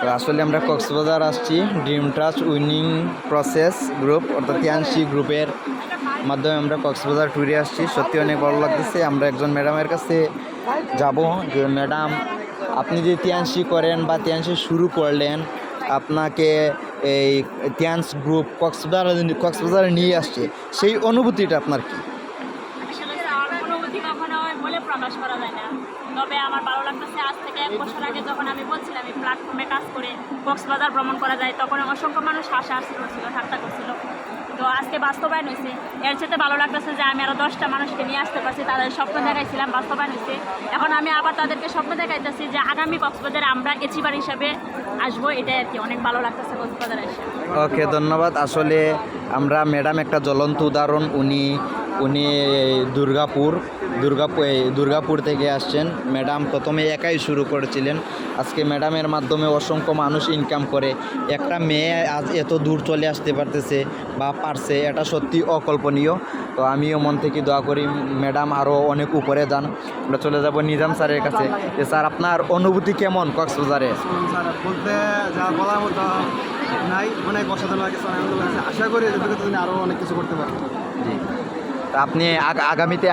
তো আসলে আমরা কক্সবাজার আসছি dream trust winning process group অর্থাৎ তিয়ানসি গ্রুপের মাধ্যমে আমরা কক্সবাজার ট্যুরে আসছি। সত্যি অনেক ভালো লাগতেছে। আমরা একজন ম্যাডামের কাছে যাব যে ম্যাডাম, আপনি যে তিয়ানসি করেন বা তিয়ানসি শুরু করলেন, আপনাকে এই তিয়ানস গ্রুপ কক্সবাজারে নিয়ে আসছে, সেই অনুভূতিটা আপনার কি? আসলে আমার অনুভূতি কখনো বলে প্রকাশ করা যায় না। তবে আমার ভালো লাগতেছে, আজ থেকে 1 বছর আগে যখন আমি বলছিলাম এই প্ল্যাটফর্মে কাজ করে কক্সবাজার ভ্রমণ করা যায়, তখন অসংখ্য মানুষ হাসাহাসি করছিল, ঠাট্টা করছিল। তো আজকে বাস্তবায়ন হয়েছে। এর সাথে ভালো লাগতেছে যে আমি আরও 10টা মানুষকে নিয়ে আসতে পারছি। তাদের স্বপ্ন দেখাইছিলাম, বাস্তবায়ন হয়েছে। এখন আমি আবার তাদেরকে স্বপ্ন দেখাইতেছি যে আগামী কক্সবাজারে আমরা এচিভার হিসাবে আসবো। এটাই আর কি, অনেক ভালো লাগতেছে কক্সবাজারে এসে। ওকে, ধন্যবাদ। আসলে আমরা ম্যাডাম একটা জ্বলন্ত উদাহরণ। উনি দুর্গাপুর থেকে আসছেন। ম্যাডাম প্রথমে একাই শুরু করেছিলেন। আজকে ম্যাডামের মাধ্যমে অসংখ্য মানুষ ইনকাম করে। একটা মেয়ে আজ এত দূর চলে আসতে পারতেছে বা পারছে, এটা সত্যি অকল্পনীয়। তো আমিও মন থেকে দোয়া করি ম্যাডাম আরও অনেক উপরে যান। আমরা চলে যাব নিজাম স্যারের কাছে। যে স্যার, আপনার অনুভূতি কেমন কক্সবাজারে? স্যার, বলতে যা বলার মতো নাই, অনেক অসাধারণ লাগে। আনন্দ লাগছে। আশা করি এদের আরও অনেক কিছু করতে পারবো। জি, তা আপনি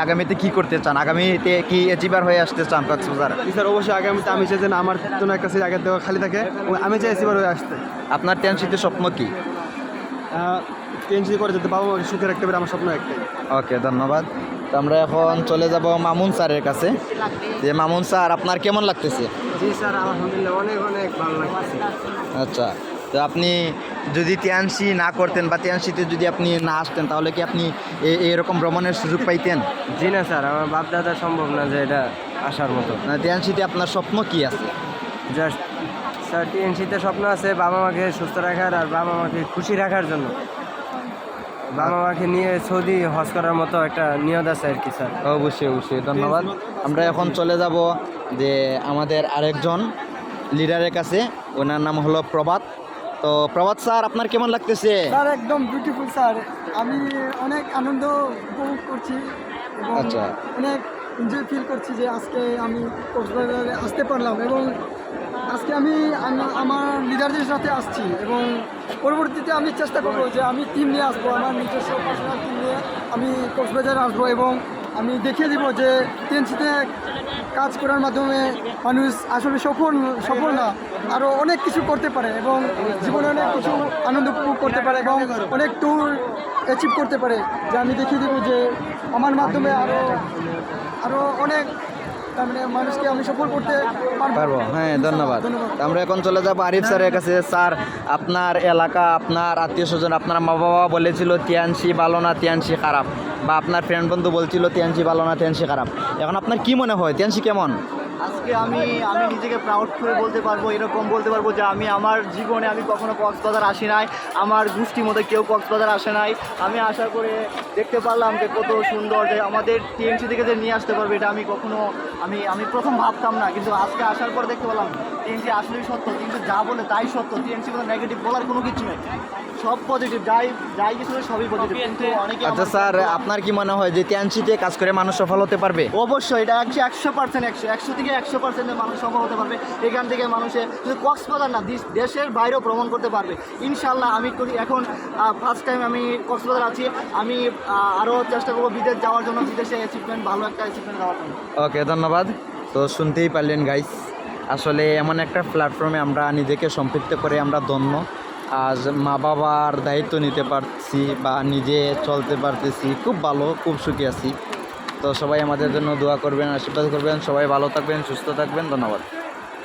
আগামীতে কি করতে চান? আগামীতে কি অ্যাচিভার হয়ে আসতে চান কক্সবাজার? স্যার, অবশ্যই আগামীতে আমি চাই যেন আমার জন্য একটা সিট আগের দেওয়া খালি থাকে এবং আমি চাই এসিবার হয়ে আসতে। আপনার টেনশিতে স্বপ্ন কি? টেনশন করে যেতে বাবা মাকে সুখে রাখতে পারে, আমার স্বপ্ন একটাই। ওকে, ধন্যবাদ। তো আমরা এখন চলে যাব মামুন স্যারের কাছে। যে মামুন স্যার, আপনার কেমন লাগতেছে? জি স্যার, আলহামদুলিল্লাহ অনেক অনেক ভালো লাগছে। আচ্ছা, তো আপনি যদি তিয়ানসি না করতেন বা তিয়ানসিতে যদি আপনি না আসতেন, তাহলে কি আপনি এরকম ভ্রমণের সুযোগ পাইতেন? জি না স্যার, আমার বাপ দাদা সম্ভব না যে এটা আসার মতো। না, তিয়ানসিতে আপনার স্বপ্ন কি আছে? জাস্ট স্যার, টিএনসিতে স্বপ্ন আছে বাবা মাকে সুস্থ রাখার আর বাবা মাকে খুশি রাখার জন্য। বাবা মাকে নিয়ে সৌদি হজ করার মতো একটা নিয়ত আছে আর কি স্যার। অবশ্যই ধন্যবাদ। আমরা এখন চলে যাব যে আমাদের আরেকজন লিডারের কাছে। ওনার নাম হলো প্রভাত। তো প্রভাত স্যার, আপনার কেমন লাগতেছে? স্যার, একদম বিউটিফুল স্যার। আমি অনেক আনন্দ উপভোগ করছি এবং আচ্ছা। অনেক এনজয় ফিল করছি যে আজকে আমি কক্সবাজারে আসতে পারলাম এবং আজকে আমি আমার লিডারদের সাথে আসছি এবং পরবর্তীতে আমি চেষ্টা করব যে আমি টিম নিয়ে আসবো, আমার নিজস্ব পার্সোনাল টিম নিয়ে আমি কক্সবাজারে আসবো এবং আমি দেখিয়ে দিব যে টিএনসিতে কাজ করার মাধ্যমে মানুষ আসলে সফল না, আরও অনেক কিছু করতে পারে এবং জীবনে অনেক কিছু আনন্দ উপভোগ করতে পারে এবং অনেক ট্যুর অ্যাচিভ করতে পারে। যে আমি দেখিয়ে দেবো যে আমার মাধ্যমে আরও অনেক তার মানে মানুষকে আমি সফল করতে পারবো। হ্যাঁ, ধন্যবাদ। আমরা এখন চলে যাবো আরিফ স্যারের কাছে। স্যার, আপনার এলাকা, আপনার আত্মীয় স্বজন, আপনার মা বাবা বলেছিল তিয়ানসি ভালো না, তিয়ানসি খারাপ, বা আপনার ফ্রেন্ড বন্ধু বলছিল তিয়ানসি ভালো না, তিয়ানসি খারাপ। এখন আপনার কি মনে হয় তিয়ানসি কেমন? আজকে আমি নিজেকে প্রাউড করে বলতে পারবো, এরকম বলতে পারবো যে আমি আমার জীবনে কখনো কক্সবাজার আসি নাই, আমার গোষ্ঠীর মধ্যে কেউ কক্সবাজার আসে নাই। আমি আশা করে দেখতে পারলাম যে কত সুন্দর, যে আমাদের টিএনসি থেকে যে নিয়ে আসতে পারবে, এটা আমি কখনো আমি প্রথম ভাবতাম না, কিন্তু আজকে আসার পর দেখতে পেলাম টিএনসি আসলেই সত্য, কিন্তু যা বলে তাই সত্য। টিএনসি কোনো নেগেটিভ বলার কোনো কিছু নেই, সব পজিটিভ, যাই কিছু সবই পজিটিভ। কিন্তু অনেকে আচ্ছা স্যার, আপনার কি মনে হয় যে তিয়ানসিতে কাজ করে মানুষ সফল হতে পারবে? অবশ্যই এটা 100% 100 থেকে 100% মানুষ সফল হতে পারবে। এখান থেকে মানুষে শুধু কক্সবাজার না, দেশের বাইরেও ভ্রমণ করতে পারবে ইনশাল্লাহ। আমি এখন ফার্স্ট টাইম আমি কক্সবাজার আছি, আমি আরও চেষ্টা করবো বিদেশ যাওয়ার জন্য, বিদেশে ভালো একটা অ্যাচিভমেন্ট দেওয়ার জন্য। ওকে, ধন্যবাদ। তো শুনতেই পারলেন গাইস, আসলে এমন একটা প্ল্যাটফর্মে আমরা নিজেকে সম্পৃক্ত করে আমরা ধন্য। আজ মা বাবার দায়িত্ব নিতে পারছি বা নিজে চলতে পারতেছি, খুব ভালো, খুব সুখী আছি। তো সবাই আমাদের জন্য দোয়া করবেন, আশীর্বাদ করবেন। সবাই ভালো থাকবেন, সুস্থ থাকবেন। ধন্যবাদ।